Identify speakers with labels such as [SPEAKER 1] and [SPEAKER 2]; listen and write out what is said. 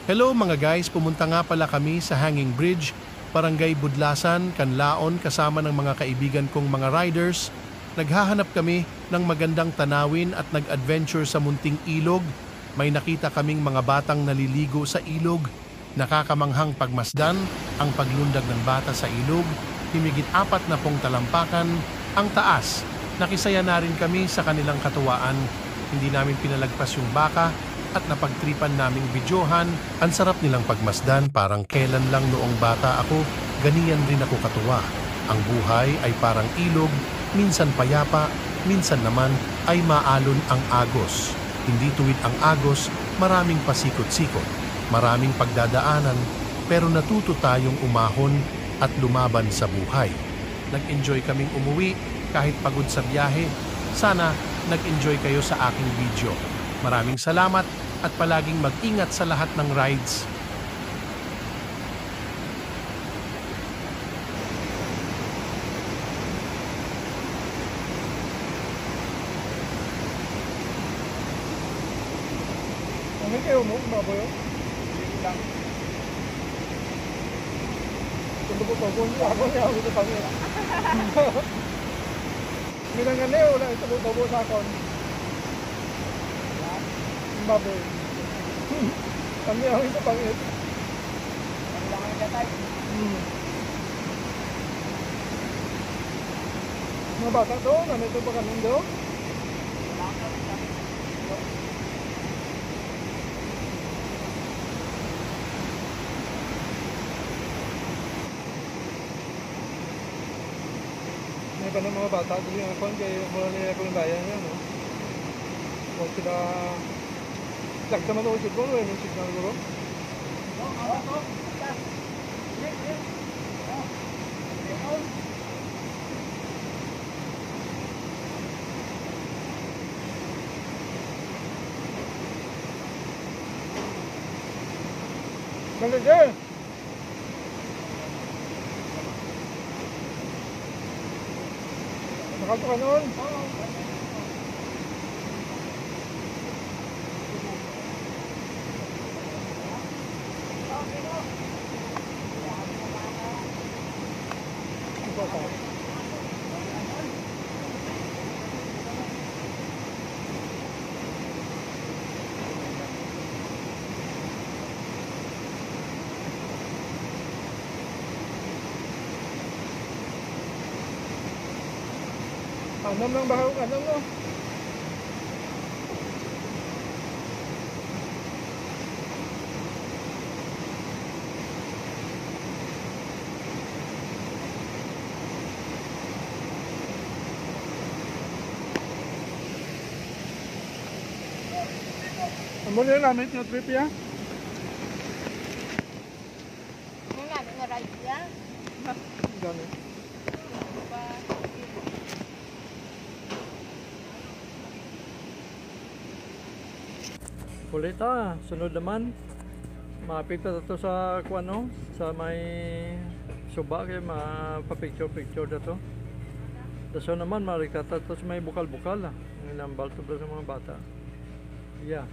[SPEAKER 1] Hello mga guys, pumunta nga pala kami sa Hanging Bridge, Barangay Budlasan, Canlaon kasama ng mga kaibigan kong mga riders. Naghahanap kami ng magandang tanawin at nag-adventure sa munting ilog. May nakita kaming mga batang naliligo sa ilog. Nakakamanghang pagmasdan ang paglundag ng bata sa ilog. Himigit 4 na pong talampakan ang taas. Nakisaya na rin kami sa kanilang katuwaan. Hindi namin pinalagpas yung baka at napagtripan naming videohan. Ang sarap nilang pagmasdan, parang kailan lang noong bata ako, ganiyan rin ako katuwa. Ang buhay ay parang ilog, minsan payapa, minsan naman ay maalon ang agos. Hindi tuwid ang agos, maraming pasikot-sikot, maraming pagdadaanan, pero natuto tayong umahon at lumaban sa buhay. Nag-enjoy kaming umuwi kahit pagod sa biyahe. Sana nag-enjoy kayo sa aking video. Maraming salamat at palaging mag-ingat sa lahat ng rides.
[SPEAKER 2] Ano kayo mo? Baboy? Hindi lang. Kung bubukon ako niya, ako ito pang ito. Hindi lang nga niyo, wala ito bubukon sa akon. Baboy. Kami ako ito pang ito. Ano lang ang gatay? Mga bata doon, ano ito pa kanong doon? May pa ng mga bata doon yung akon, kaya mula nila ako ng bayan niya, no? Huwag sila... Sakta man ako siguro, may signal ko. Manager! Nakato ka noon? Anam lang bahaw, anam no? Amo niya namin yung trip ya?
[SPEAKER 3] Ano namin nga ride ya?
[SPEAKER 2] Gano'n.
[SPEAKER 4] Kulit sunod naman. Mapit pa to sa kuano, sa may suba kay mapapicture-picture na to. Daso naman marikata to sa may bukal-bukal. Ang lambal to sa mga bata. Yeah.